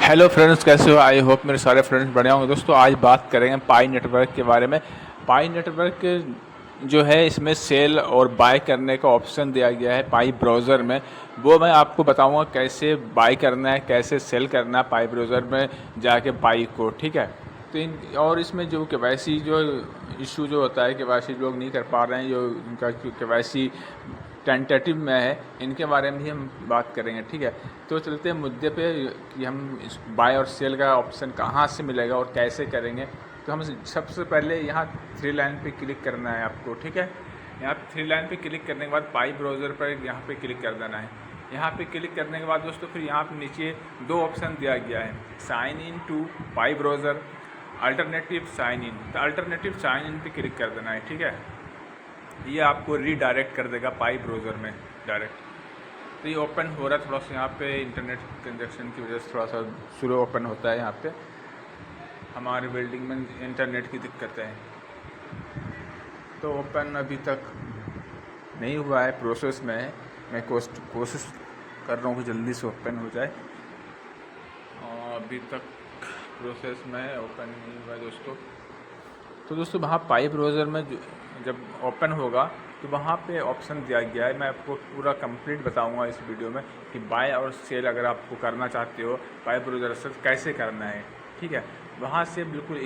Hello friends, कैसे हो? I hope मेरे सारे फ्रेंड्स बढ़िया होंगे। दोस्तों आज बात करेंगे पाई नेटवर्क के बारे में। पाई नेटवर्क जो है इसमें सेल और बाय करने का ऑप्शन दिया गया है पाई ब्राउज़र में। वो मैं आपको बताऊंगा कैसे बाय करना है, कैसे सेल करना है पाई ब्राउज़र में जाके पाई को, ठीक है। तो इन और इसमें जो केवाईसी जो इशू जो होता है, केवाईसी लोग नहीं कर पा रहे हैं, जो इनका केवाईसी टेंटेटिव में है, इनके बारे में ही हम बात करेंगे, ठीक है। तो चलते हैं मुद्दे पे कि हम इस बाय और सेल का ऑप्शन कहाँ से मिलेगा और कैसे करेंगे। तो हम सबसे पहले यहाँ थ्री लाइन पे क्लिक करना है आपको, ठीक है। यहाँ थ्री लाइन पे क्लिक करने के बाद पाई ब्राउज़र पर यहाँ पे क्लिक कर देना है। यहाँ पे क्लिक करने के बाद दोस्तों फिर यहाँ पे नीचे दो ऑप्शन दिया गया है, sign in to Pi browser, alternative sign in. तो अल्टरनेटिव साइन इन पे क्लिक कर देना है, ठीक है। ये आपको रीडायरेक्ट कर देगा पाई ब्राउज़र में डायरेक्ट। तो ये ओपन हो रहा है, थोड़ा सा यहाँ पे इंटरनेट कंजेक्शन की वजह से थोड़ा सा स्लो ओपन होता है। यहाँ पे हमारे बिल्डिंग में इंटरनेट की दिक्कत है, तो ओपन अभी तक नहीं हुआ है, प्रोसेस में है। मैं कोशिश कर रहा हूँ कि जल्दी से ओपन हो जाए, और अभी तक प्रोसेस में है, ओपन नहीं हुआ है दोस्तों। तो दोस्तों वहाँ पाई ब्राउज़र में जब ओपन होगा तो वहाँ पे ऑप्शन दिया गया है। मैं आपको पूरा कंप्लीट बताऊंगा इस वीडियो में कि बाय और सेल अगर आपको करना चाहते हो पाई ब्राउज़र से कैसे करना है, ठीक है। वहाँ से बिल्कुल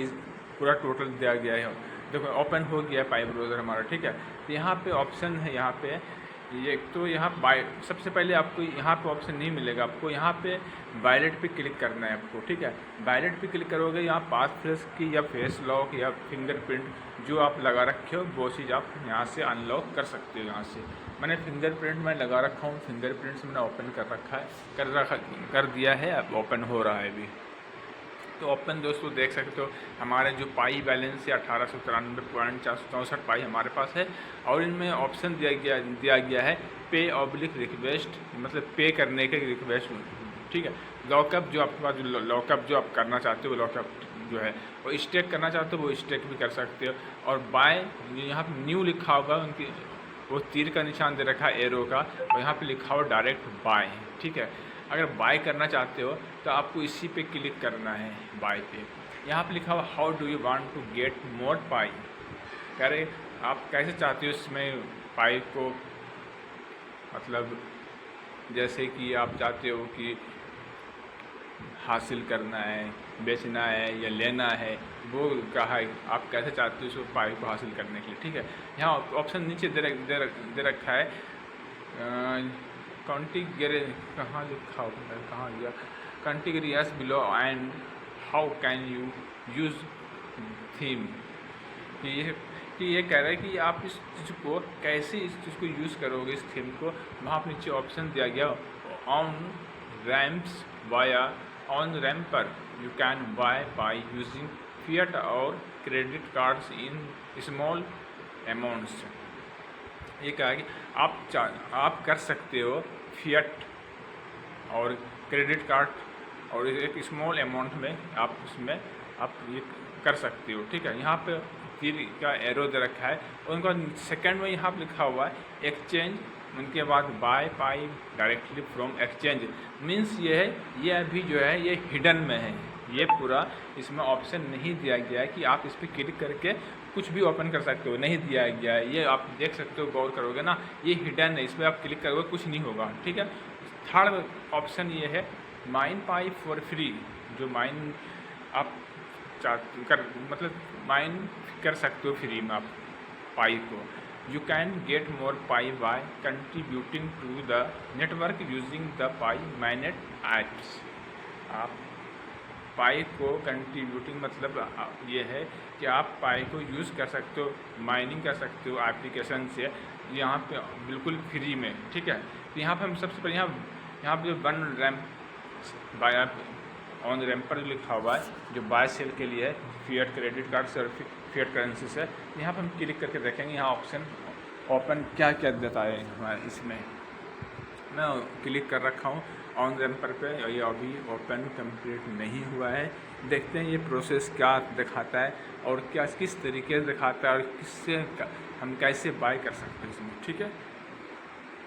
पूरा टोटल दिया गया है। देखो ओपन हो गया है पाई ब्राउज़र हमारा, ठीक है। तो यहाँ पे ऑप्शन है, यहाँ पे ये तो यहाँ बाय, सबसे पहले आपको यहाँ पे ऑप्शन नहीं मिलेगा, आपको यहाँ पे वॉलेट पे क्लिक करना है आपको, ठीक है। वॉलेट पे क्लिक करोगे, यहाँ पासफ्रेज की या फेस लॉक या फिंगरप्रिंट जो आप लगा रखे हो वो चीज़ आप यहाँ से अनलॉक कर सकते हो। यहाँ से मैंने फिंगरप्रिंट में लगा रखा हूँ, फिंगरप्रिंट से मैंने ओपन कर रखा है, कर दिया है, अब ओपन हो रहा है अभी। तो ओपन दोस्तों देख सकते हो हमारे जो पाई बैलेंस है 1893.64 पाई हमारे पास है। और इनमें ऑप्शन दिया गया है पे ऑब्लिक रिक्वेस्ट, मतलब पे करने के रिक्वेस्ट, ठीक है। लॉकअप जो आपके पास लॉकअप जो आप करना चाहते हो, लॉकअप जो है वो स्टेक करना चाहते हो वो स्टेक भी कर सकते हो। और बाय यहाँ पर न्यू लिखा होगा, उनकी वो तीर का निशान दे रखा है एरो का, और यहाँ पे लिखा हुआ डायरेक्ट बाय, ठीक है। अगर बाय करना चाहते हो तो आपको इसी पे क्लिक करना है, बाय पे। यहाँ पे लिखा हुआ how do you want to get more Pi, कह रहे आप कैसे चाहते हो इसमें पाई को, मतलब जैसे कि आप चाहते हो कि हासिल करना है, बेचना है या लेना है, वो कहा है आप कैसे चाहते हो उस पाई को हासिल करने के लिए, ठीक है। यहाँ ऑप्शन नीचे दे रखा है कॉन्टिग्रे, कहाँ लिखा होता है, कहाँ गया, contiguous below and how can you use them. कि ये कह रहा है कि आप इस चीज़ को कैसे इस चीज़ को यूज़ करोगे, इस थीम को। वहाँ पर नीचे ऑप्शन दिया गया on ramps via on ramper you can buy buy using fiat और credit cards in small amounts. ये कहा कि आप कर सकते हो फिएट और क्रेडिट कार्ड और एक स्मॉल अमाउंट में आप उसमें आप ये कर सकते हो, ठीक है। यहाँ पे तीर का एरो दे रखा है, उनका सेकंड में यहाँ पे लिखा हुआ है एक्सचेंज, उनके बाद by pi directly from exchange. Means ये है, ये अभी जो है ये हिडन में है, ये पूरा इसमें ऑप्शन नहीं दिया गया है कि आप इस पर क्लिक करके कुछ भी ओपन कर सकते हो, नहीं दिया गया है। ये आप देख सकते हो, गौर करोगे ना, ये हिडन है, इस पर आप क्लिक करोगे कुछ नहीं होगा, ठीक है। थर्ड ऑप्शन ये है माइन पाई फॉर फ्री, जो माइन आप मतलब माइन कर सकते हो फ्री में आप पाई को। You can get more Pi by contributing to the network using the Pi mainnet apps. आप पाई को कंट्रीब्यूटिंग मतलब ये है कि आप पाई को यूज़ कर सकते हो, माइनिंग कर सकते हो एप्लीकेशन से, यहाँ पे बिल्कुल फ्री में, ठीक है। तो यहाँ पे हम सबसे पहले यहाँ पे वन रैम्प बाय ऑन रैम्पर लिखा हुआ है, जो बाय सेल के लिए है, फिएट क्रेडिट कार्ड से और फिएट करेंसी से। यहाँ पर हम क्लिक करके देखेंगे यहाँ ऑप्शन ओपन क्या क्या देता है हमारे इसमें। मैं क्लिक कर रखा हूँ ऑन रैम्पर पे, ये अभी ओपन कंप्लीट नहीं हुआ है। देखते हैं ये प्रोसेस क्या दिखाता है और क्या किस तरीके से दिखाता है और किससे हम कैसे बाय कर सकते हैं इसमें, ठीक है।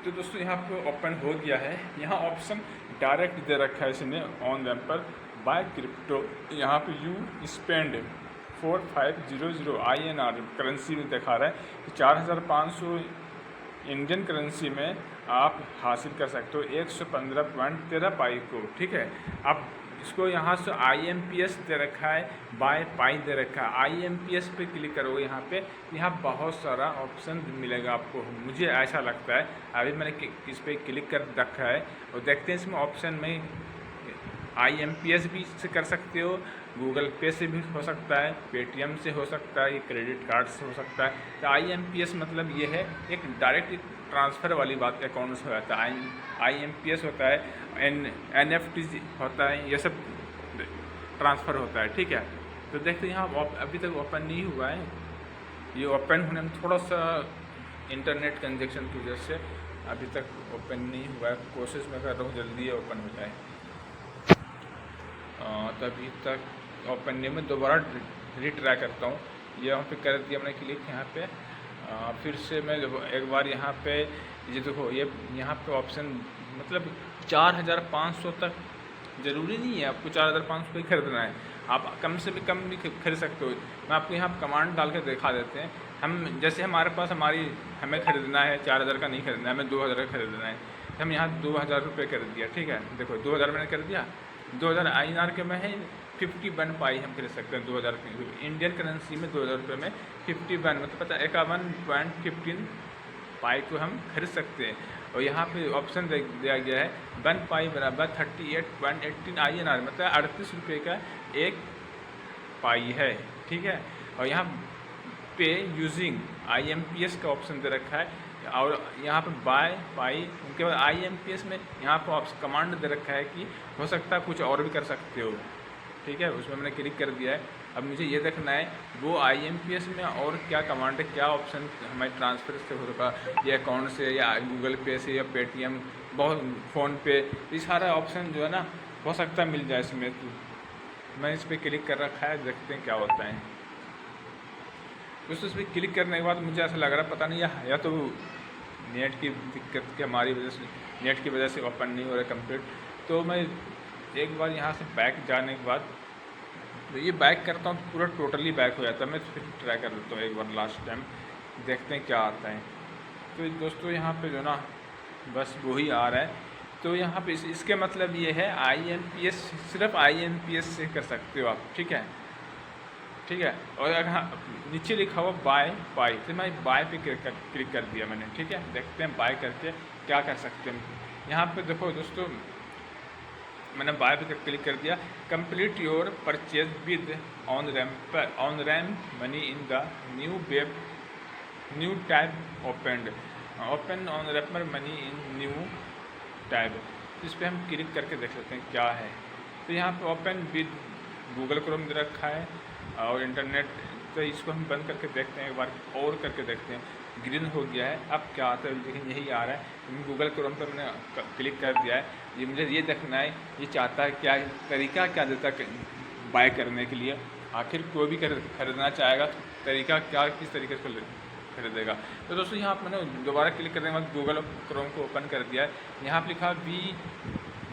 तो दोस्तों यहाँ पे ओपन हो गया है। यहाँ ऑप्शन डायरेक्ट दे रखा है इसने ऑन रैम्पर बाय क्रिप्टो, यहाँ पे यू स्पेंड 4500 INR करेंसी में दिखा रहा है कि 4500 इंडियन करेंसी में आप हासिल कर सकते हो 115.13 पाई को। ठीक है, अब इसको यहाँ से IMPS दे रखा है, बाय पाई दे रखा है। IMPS पे क्लिक करोगे यहाँ बहुत सारा ऑप्शन मिलेगा आपको, मुझे ऐसा लगता है। अभी मैंने इस पर क्लिक कर रखा है और देखते हैं इसमें ऑप्शन में IMPS भी से कर सकते हो, गूगल पे से भी हो सकता है, पेटीएम से हो सकता है, क्रेडिट कार्ड से हो सकता है। तो IMPS मतलब ये है एक डायरेक्ट ट्रांसफ़र वाली बात अकाउंट से हो जाता है। IMPS होता है, NFT होता है, ये सब ट्रांसफ़र होता है। ठीक है, तो देखते हैं यहाँ अभी तक ओपन नहीं हुआ है, ये ओपन होने में थोड़ा सा इंटरनेट कंजेक्शन की वजह से अभी तक ओपन नहीं हुआ है। कोशिश मैं कर रहा हूँ जल्दी ओपन हो जाए। तभी तक ओपन नहीं, मैं दोबारा रिट्राई करता हूँ। ये यहाँ पे कर दिया मैंने क्लिक यहाँ पे, फिर से मैं एक बार यहाँ पे ये देखो, ये यहाँ पे ऑप्शन मतलब 4500 तक ज़रूरी नहीं है आपको 4500 ही खरीदना है, आप कम से भी कम भी खरीद सकते हो। मैं आपको यहाँ कमांड डाल के दिखा देते हैं। हम जैसे हमारे पास हमें खरीदना है 4000 का नहीं खरीदना है, हमें 2000 का खरीदना है, हम यहाँ 2000 रुपये कर दिया। ठीक है, देखो 2000 मैंने कर दिया, 2000 INR के में है 51 पाई हम खरीद सकते हैं 2000 की इंडियन करेंसी में। 2000 रुपये में 51 मतलब 51.15 पाई को हम खरीद सकते हैं। और यहाँ पे ऑप्शन दिया गया है 1 पाई बराबर 38.18 INR मतलब 38 रुपये का एक पाई है। ठीक है, और यहाँ पे यूजिंग IMPS का ऑप्शन दे रखा है, और यहाँ पर बाय पाई, उनके बाद IMPS में यहाँ पर कमांड दे रखा है कि हो सकता है कुछ और भी कर सकते हो। ठीक है, उसमें मैंने क्लिक कर दिया है। अब मुझे ये देखना है वो IMPS में और क्या कमांड है, क्या ऑप्शन हमारे ट्रांसफ़र से होगा, ये अकाउंट से या गूगल पे से या पेटीएम, बहुत फ़ोन पे, ये सारा ऑप्शन जो है ना हो सकता है मिल जाए इसमें। तो मैं इस पर क्लिक कर रखा है, देखते हैं क्या होता है। दोस्तों इस पर क्लिक करने के बाद मुझे ऐसा लग रहा है पता नहीं या तो नेट की दिक्कत की हमारी वजह से, नेट की वजह से ओपन नहीं हो रहा कंप्लीट। तो मैं एक बार यहाँ से बैक जाने के बाद तो ये बैक करता हूँ तो पूरा टोटली बैक हो जाता है। मैं फिर ट्राई कर लेता हूँ एक बार लास्ट टाइम, देखते हैं क्या आता है। तो दोस्तों यहाँ पे जो ना बस वही आ रहा है। तो यहाँ पे इसके मतलब ये है IMPS, सिर्फ IMPS से कर सकते हो आप। ठीक है, ठीक है, और अगर नीचे लिखा हुआ बाय पाई, तो मैं बाय पे क्लिक कर दिया मैंने। ठीक है, देखते हैं बाय करके क्या कर सकते हैं। यहाँ पे देखो दोस्तों मैंने बाय पे क्लिक कर दिया। Complete your purchase with onramp money in the new tab open on rapper money in new tab. इस पर हम क्लिक करके देख लेते हैं क्या है। तो यहाँ पे ओपन विद गूगल क्रोम दे रखा है और इंटरनेट, तो इसको हम बंद करके देखते हैं, एक बार और करके देखते हैं। ग्रीन हो गया है, अब क्या आता है लेकिन यही आ रहा है। गूगल क्रोम पर मैंने क्लिक कर दिया है। ये मुझे ये देखना है ये चाहता है क्या तरीका क्या देता है बाय करने के लिए। आखिर कोई भी खरीदना चाहेगा तो तरीका क्या, किस तरीके से खरीदेगा। तो दोस्तों यहाँ पर मैंने दोबारा क्लिक करने के बाद गूगल क्रोम को ओपन कर दिया है। यहाँ पर लिखा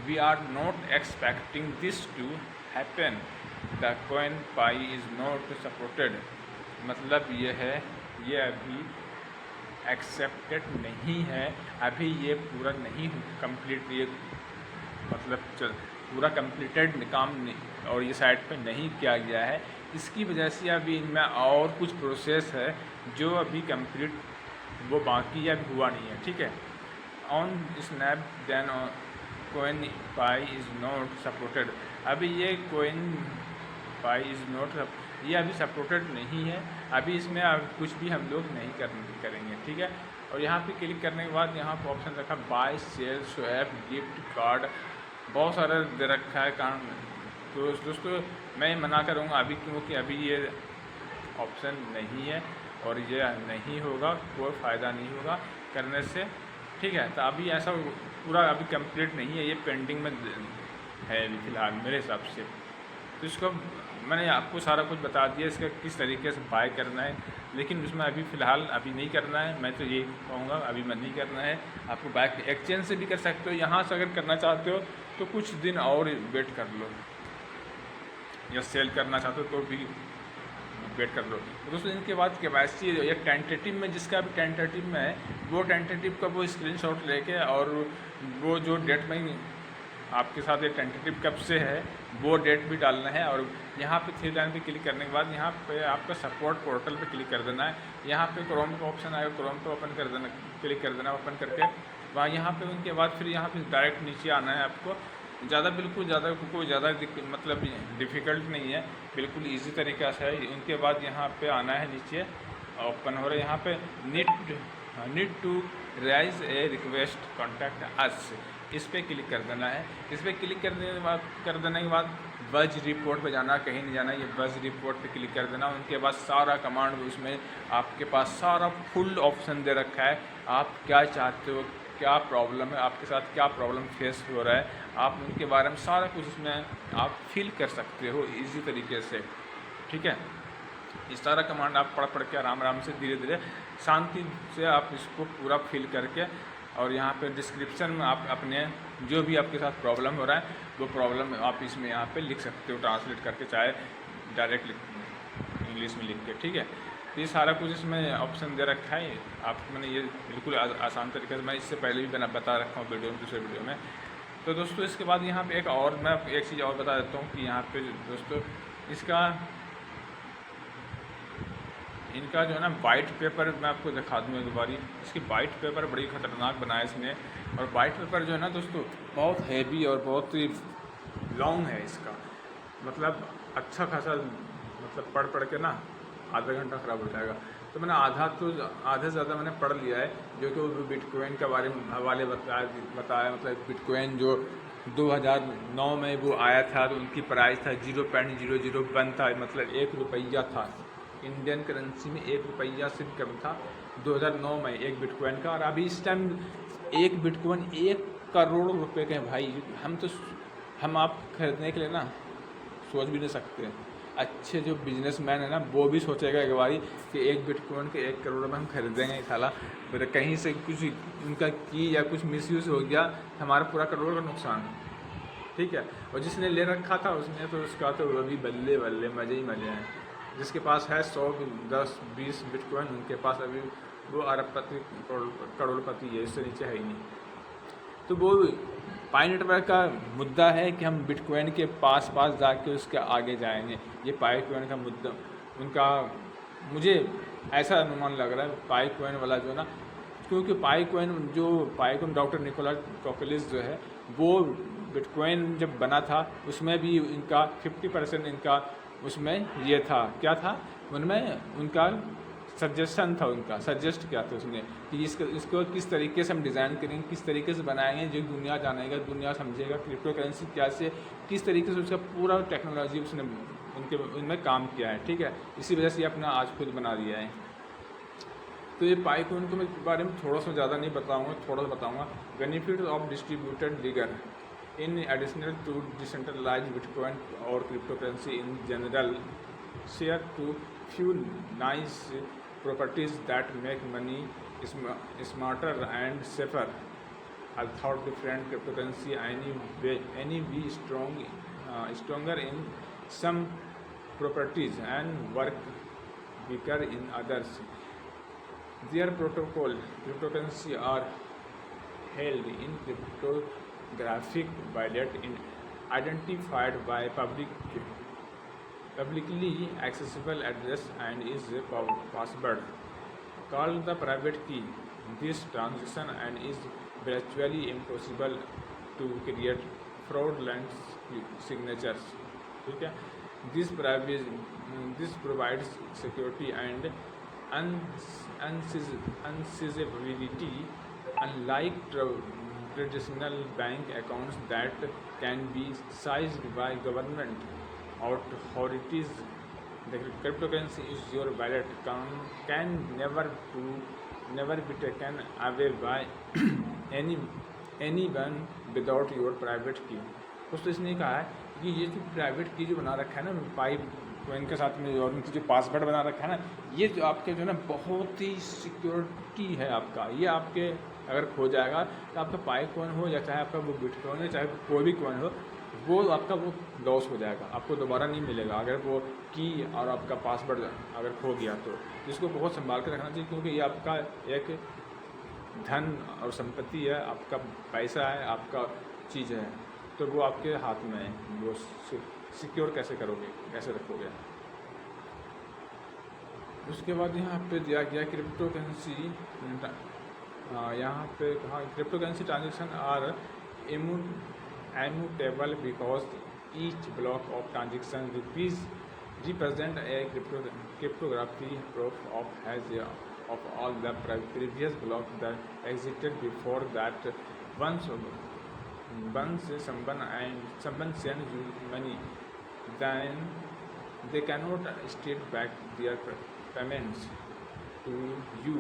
we are not expecting this to happen, the coin Pi is not supported. मतलब ये है ये अभी एक्सेप्टेड नहीं है, अभी ये पूरा नहीं कंप्लीट, ये मतलब पूरा कंप्लीटेड काम नहीं, और ये साइट पे नहीं किया गया है। इसकी वजह से अभी इनमें और कुछ प्रोसेस है जो अभी कंप्लीट वो बाकी है, अभी हुआ नहीं है। ठीक है, on snap then coin Pi is not supported, अभी ये कॉइन पाई इज़ नॉट, ये अभी सपोर्टेड नहीं है, अभी इसमें कुछ भी हम लोग नहीं करेंगे। ठीक है, और यहाँ पे क्लिक करने के बाद यहाँ पर ऑप्शन रखा buy sell swap gift card, बहुत सारा दे रखा है काम। तो दोस्तों मैं मना करूँगा अभी, क्योंकि अभी ये ऑप्शन नहीं है और ये नहीं होगा, कोई फ़ायदा नहीं होगा करने से। ठीक है, तो अभी ऐसा पूरा अभी कंप्लीट नहीं है, ये पेंडिंग में है फ़िलहाल मेरे हिसाब से। तो इसको मैंने आपको सारा कुछ बता दिया इसका किस तरीके से बाय करना है, लेकिन उसमें अभी फ़िलहाल अभी नहीं करना है। मैं तो यही कहूँगा अभी मैं नहीं करना है। आपको बाय एक्सचेंज से भी कर सकते हो, यहाँ से अगर करना चाहते हो तो कुछ दिन और वेट कर लो। या सेल करना चाहते हो तो भी वेट कर लो। तो दोस्तों इनके बाद केवाईसी या टेंटेटिव में, जिसका भी टेंटेटिव में है वो टेंटेटिव का वो स्क्रीनशॉट लेके और वो जो डेट में आपके साथ ये टेंटेटिव कब से है वो डेट भी डालना है। और यहाँ पे 3 लाइन पे क्लिक करने के बाद यहाँ पे आपका सपोर्ट पोर्टल पे क्लिक कर देना है। यहाँ पे क्रोम का ऑप्शन आएगा, क्रोम पे ओपन कर देना, क्लिक कर देना, ओपन करके वहाँ यहाँ पे उनके बाद फिर यहाँ पे डायरेक्ट नीचे आना है आपको। बिल्कुल ज़्यादा कोई ज़्यादा मतलब डिफ़िकल्ट नहीं है, बिल्कुल ईजी तरीक़ा से है। उनके बाद यहाँ पे आना है, नीचे ओपन हो रहा है, यहाँ पे need to raise a request contact us, इस पर क्लिक कर देना है। इस पर क्लिक करने के बाद बज रिपोर्ट पे जाना, कहीं नहीं जाना, ये बज रिपोर्ट पे क्लिक कर देना। उनके बाद सारा कमांड, उसमें आपके पास सारा फुल ऑप्शन दे रखा है, आप क्या चाहते हो, क्या प्रॉब्लम है, आपके साथ क्या प्रॉब्लम फेस हो रहा है, आप उनके बारे में सारा कुछ उसमें आप फिल कर सकते हो इजी तरीके से। ठीक है, इस सारा कमांड आप पढ़ के आराम से धीरे धीरे शांति से आप इसको पूरा फिल करके, और यहाँ पे डिस्क्रिप्शन में आप अपने जो भी आपके साथ प्रॉब्लम हो रहा है वो प्रॉब्लम आप इसमें यहाँ पे लिख सकते हो, ट्रांसलेट करके, चाहे डायरेक्ट इंग्लिश में लिख के। ठीक है, तो ये सारा कुछ इसमें ऑप्शन दे रखा है आपको, मैंने ये बिल्कुल आसान तरीके से, मैं इससे पहले भी बता रखा हूँ वीडियो में, दूसरे वीडियो में। तो दोस्तों इसके बाद यहाँ पे मैं एक चीज़ और बता देता हूँ कि यहाँ पे दोस्तों इनका जो है ना वाइट पेपर मैं आपको दिखा दूँ एक बारी। इसकी वाइट पेपर बड़ी ख़तरनाक बनाया इसने, और वाइट पेपर जो है ना दोस्तों बहुत हैवी और बहुत ही लॉन्ग है इसका, मतलब अच्छा खासा, मतलब पढ़ के ना आधा घंटा ख़राब हो जाएगा। तो मैंने आधे से ज़्यादा मैंने पढ़ लिया है, जो कि वो बिटकॉइन के बारे में हवाले बताया। मतलब बिटकॉइन जो 2009 में वो आया था तो उनकी प्राइस था 0.001 था, मतलब 1 रुपया था। इंडियन करेंसी में 1 रुपया सिर्फ कम था 2009 में एक बिटकॉइन का। और अभी इस टाइम एक बिटकॉइन 1 करोड़ रुपए के हैं भाई। हम आप खरीदने के लिए ना सोच भी नहीं सकते। अच्छे जो बिजनेसमैन है ना वो भी सोचेगा एक बारी कि एक बिटकॉइन के 1 करोड़ में हम खरीदेंगे, साला फिर कहीं से कुछ उनका की या कुछ मिसयूज हो गया, हमारा पूरा करोड़ का नुकसान। ठीक है, और जिसने ले रखा था उसने तो उसका तो वो भी बल्ले बल्ले मज़े ही मज़े हैं। जिसके पास है 100, 10, 20 बिटकॉइन, उनके पास अभी वो अरबपति करोड़पति है, इससे नीचे है ही नहीं। तो वो पाई नेटवर्क का मुद्दा है कि हम बिटकॉइन के पास जाके उसके आगे जाएंगे। ये पाई कॉइन का मुद्दा उनका, मुझे ऐसा अनुमान लग रहा है पाई कॉइन वाला जो ना, क्योंकि पाई कॉइन डॉक्टर निकोला टोकलिस जो है वो बिटकॉइन जब बना था उसमें भी इनका 50% इनका उसमें ये था, क्या था उनमें उनका सजेशन था, उनका सजेस्ट किया था उसने कि इसको किस तरीके से हम डिज़ाइन करेंगे, किस तरीके से बनाएंगे जो दुनिया जानेगा, दुनिया समझेगा क्रिप्टो करेंसी क्या से, किस तरीके से उसका पूरा टेक्नोलॉजी उसने उनमें काम किया है। ठीक है, इसी वजह से अपना आज खुद बना दिया है। तो ये पाई कॉइन को मैं बारे में थोड़ा सा ज़्यादा नहीं बताऊँगा, थोड़ा सा बताऊँगा। Benefit of distributed ledger in additional to decentralise bitcoin और crypto currency in general share to few nice properties that make money smarter and safer. Although different cryptocurrency any be stronger in some properties and work weaker in others. Their cryptocurrency are held in cryptographic wallet identified by publicly accessible address and is password called the private key. This transaction and is virtually impossible to create fraudulent signatures. ठीक है, this provides security and unseizability, unlike traditional bank accounts that can be seized by government authorities. The cryptocurrency is your wallet can never be taken away by anyone without your private key. दोस्तों इसने कहा है कि ये जो private की जो बना रखा है ना पाई कॉइन के साथ में, और उनकी जो पासवर्ड बना रखा है ना, ये जो आपके जो है ना बहुत ही सिक्योरिटी है आपका। ये आपके अगर खो जाएगा तो आपका पाई कॉइन हो या चाहे आपका वो बिटकॉइन हो चाहे कोई भी कॉइन हो, वो आपका वो लॉस हो जाएगा, आपको दोबारा नहीं मिलेगा अगर वो की और आपका पासवर्ड अगर खो गया तो। इसको बहुत संभाल कर रखना चाहिए, क्योंकि ये आपका एक धन और संपत्ति है, आपका पैसा है, आपका चीज़ है, तो वो आपके हाथ में है। वो सिक्योर कैसे करोगे, कैसे रखोगे। उसके बाद यहाँ पे दिया गया क्रिप्टो करेंसी, यहाँ पे कहा crypto currency transaction are immutable because each block of transaction represent a cryptography proof of all the previous blocks that existed before that. Once someone sends you money, then they cannot state back their payments to you.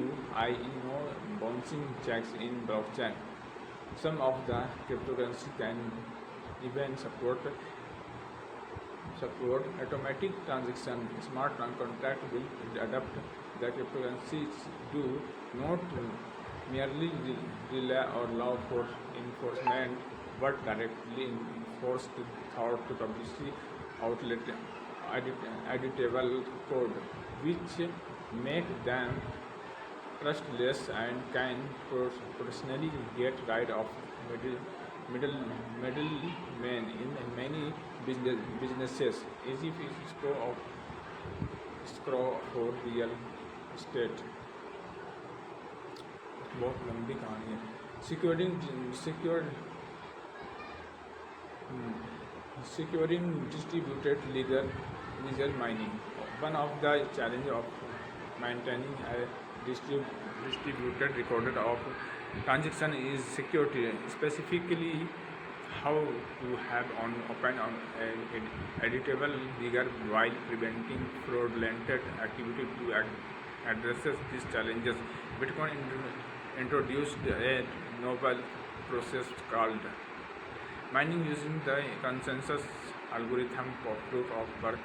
Bouncing checks in blockchain. Some of the cryptocurrency can even support automatic transaction. Smart contract will adapt the cryptocurrencies do not merely rely on law for enforcement, but directly enforced through publicly outlet editable code, which make them trustless and can personally get rid of middlemen in many businesses. Easy escrow for real estate. बहुत लंबी कहानी है। Securing distributed legal mining. One of the challenges of maintaining a distributed record of transaction is security, specifically how to have open editable ledger while preventing fraudulent activity. To address these challenges, Bitcoin introduced a novel process called mining using the consensus algorithm of proof of work,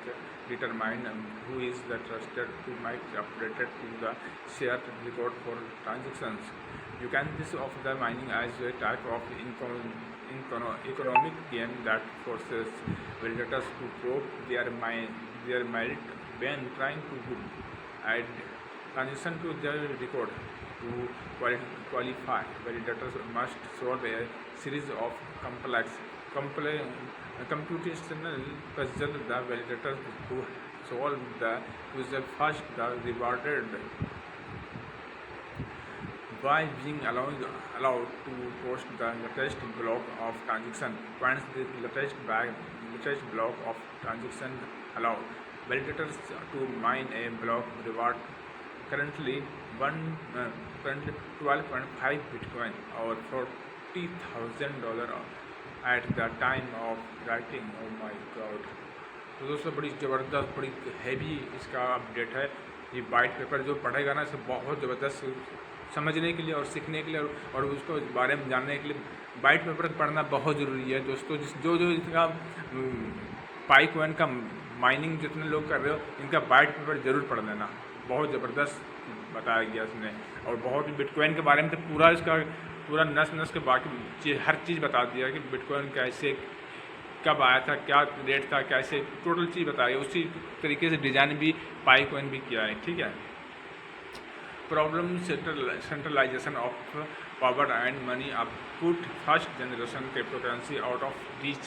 determine who is the trusted to might updated to the shared record for transactions. You can think of the mining as a type of economic gain that forces validators to prove their merit when trying to add transaction to their record. To qualify, validators must solve a series of complex computational puzzle. The validators who solve the puzzle first are rewarded by being allowed to post the latest block of transaction. Once the latest block of transaction allow validators to mine a block reward currently 12.5 Bitcoin or $40,000 at the time of writing. Oh my God! तो दोस्तों बड़ी ज़बरदस्त, बड़ी heavy इसका update है। ये white paper जो पढ़ेगा ना, इसे बहुत ज़बरदस्त समझने के लिए और सीखने के लिए और उसको बारे में जानने के लिए वाइट पेपर पढ़ना बहुत ज़रूरी है दोस्तों। जो इसका पाई कॉइन का माइनिंग जितने लोग कर रहे हो, इनका वाइट पेपर ज़रूर पढ़ लेना। बहुत ज़बरदस्त बताया गया इसने, और बहुत बिटकॉइन के बारे में तो पूरा इसका पूरा नस के बाकी हर चीज़ बता दिया कि बिटकॉइन कैसे कब आया था, क्या रेट था, कैसे टोटल चीज़ बताई। उसी तरीके से डिज़ाइन भी पाई कॉइन भी किया है, ठीक है। Problem centralisation of power and money up put first generation cryptocurrency out of reach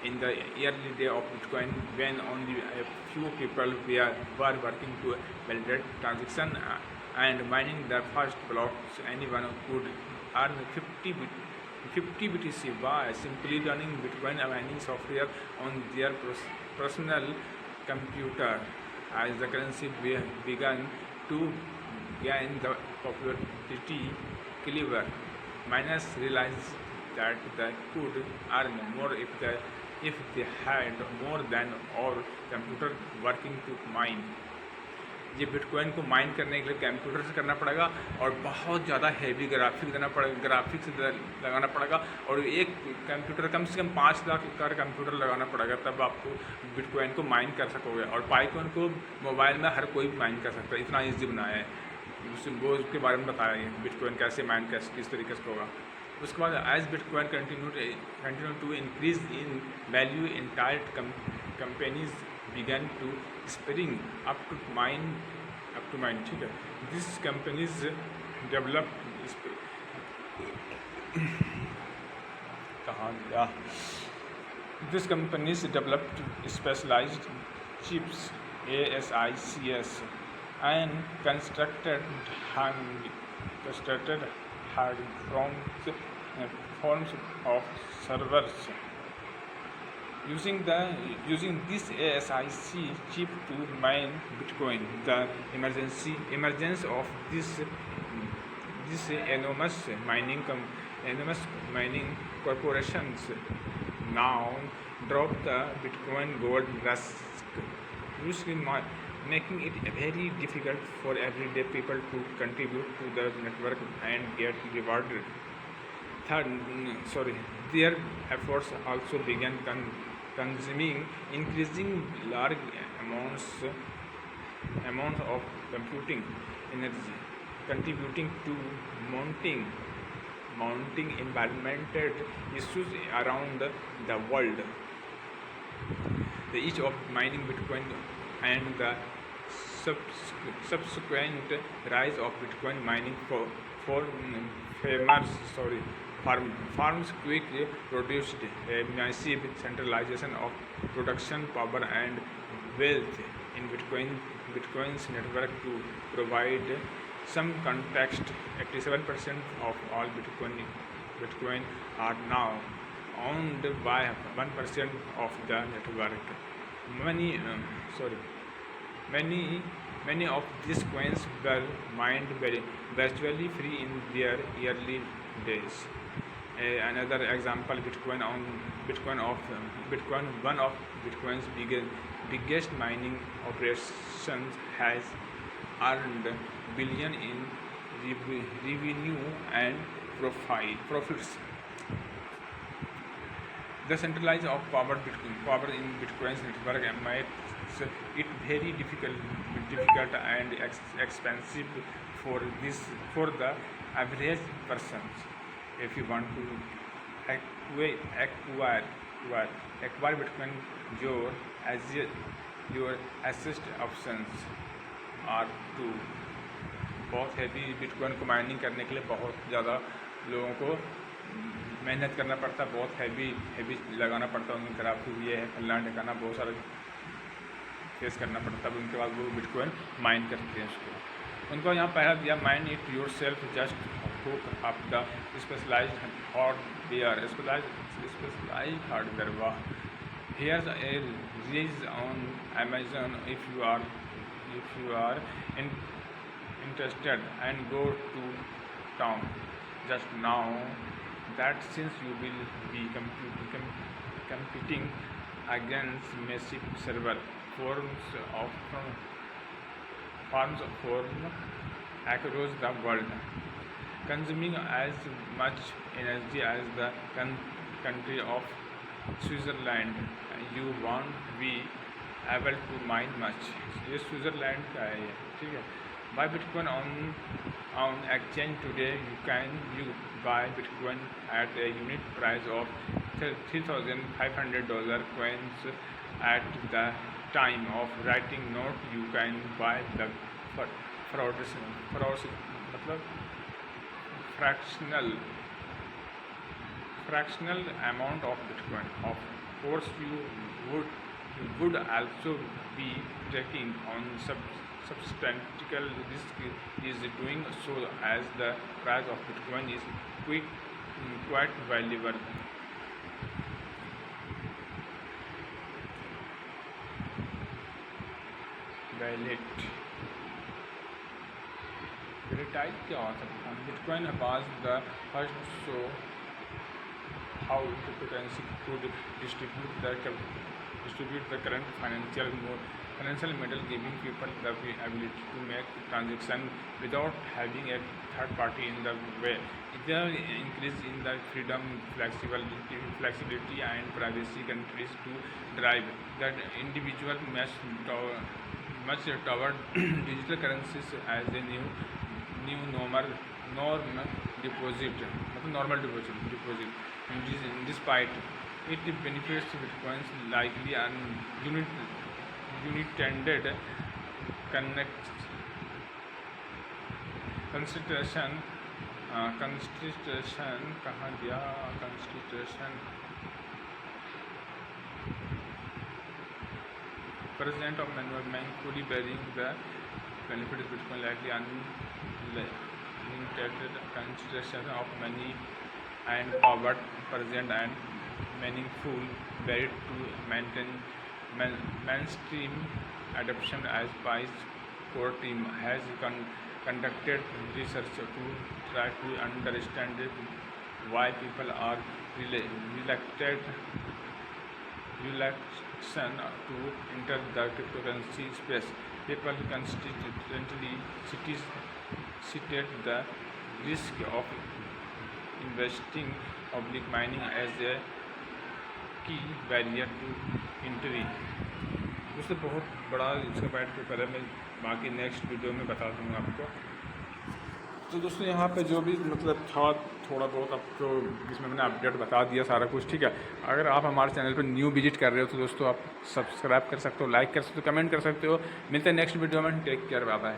in the early day of Bitcoin, when only a few people were working to validate transaction and mining the first blocks. Anyone could earn 50 BTC by simply running Bitcoin mining software on their personal computer. As the currency began to gain the popularity, clever miners realized that they could earn more if they had more than or computer working to mine. ये bitcoin को mine करने के लिए computer से करना पड़ेगा और बहुत ज़्यादा हैवी ग्राफिक्स लगाना पड़ेगा, और एक कंप्यूटर कम से कम 5 लाख का कंप्यूटर लगाना पड़ेगा, तब आपको बिटकॉइन को माइन कर सकोगे। और पाइकॉइन को मोबाइल में हर कोई माइन कर सकता है, इतना ईजी बनाया है। वो उसके बारे में बताया है बिटकॉइन कैसे माइन किस तरीके से होगा। उसके बाद as Bitcoin continue to increase in value entire companies began to spring up to mine, ठीक है। दिस कंपनीज डेवलप कहाँ गया These companies developed specialized chips ASICs and constructed hard forms of servers using this ASIC chip to mine Bitcoin. The emergence of this enormous mining corporations now drop the Bitcoin gold rush, usually making it very difficult for everyday people to contribute to the network and get rewarded. Their efforts also began consuming increasing large amounts of computing energy, contributing to mounting environmental issues around the world. The each of mining Bitcoin and the subsequent rise of Bitcoin mining farms quickly produced a massive centralization of production power and wealth in Bitcoin's network. To provide some context, 87% of all Bitcoin are now owned by 1% of the network. Many of these coins were mined virtually free in their early days. Another example, one of Bitcoin's biggest mining operations, has earned billion in revenue and profits. The centralization of power in Bitcoin's network makes it very difficult and expensive for the average person. If you want to acquire Bitcoin, your assist options are to बहुत heavy bitcoin को mining करने के लिए बहुत ज़्यादा लोगों को मेहनत करना पड़ता है, बहुत हैवी लगाना पड़ता है, उनकी खराबी हुई है फलाना ठिकाना बहुत सारा फेस करना पड़ता है। उनके बाद वो बिटकॉइन माइन करते हैं उसको। उनको यहाँ पहला दिया mine it your self just hook up the specialized hardware. Wow. Here's a release on Amazon if you are interested, and go to town just now that since you will be competing against massive server farms across the world, consuming as much energy as the country of Switzerland. You won't be able to mine much. ये Switzerland का है, ठीक है। Buy Bitcoin on exchange today. You buy Bitcoin at a unit price of $3,500 coins. At the time of writing note, you can buy the fractional amount of Bitcoin. Of course, you would also be taking on substantial risk is doing so, as the price of Bitcoin is quite valuable. Volatility क्या हो सकता है? Bitcoin was the first to show how cryptocurrency could distribute the current financial model, giving people the ability to make transactions without having a third party in the way. The increase in the freedom, flexibility and privacy continues to drive that individual much toward digital currencies as a new norm deposit मतलब normal deposit despite it benefits bitcoins likely unintended consideration कहाँ गया consideration present of man fully bearing the benefit of Bitcoin likely unlimited consideration of money and power present and meaningful barrier to maintain mainstream adoption as Pi's core team has conducted research to try to understand why people are reluctant to enter the cryptocurrency space. People consistently cited the risk of investing public mining as a key barrier to entry. उससे बहुत बड़ा इसका white paper है, मैं बाकी next video में बता दूंगा आपको। तो दोस्तों यहाँ पे जो भी मतलब था थोड़ा बहुत आपको इसमें मैंने अपडेट बता दिया सारा कुछ, ठीक है। अगर आप हमारे चैनल पर न्यू विजिट कर रहे हो तो दोस्तों आप सब्सक्राइब कर सकते हो, लाइक कर सकते हो, कमेंट कर सकते हो। मिलते हैं नेक्स्ट वीडियो में। Take care, bye bye.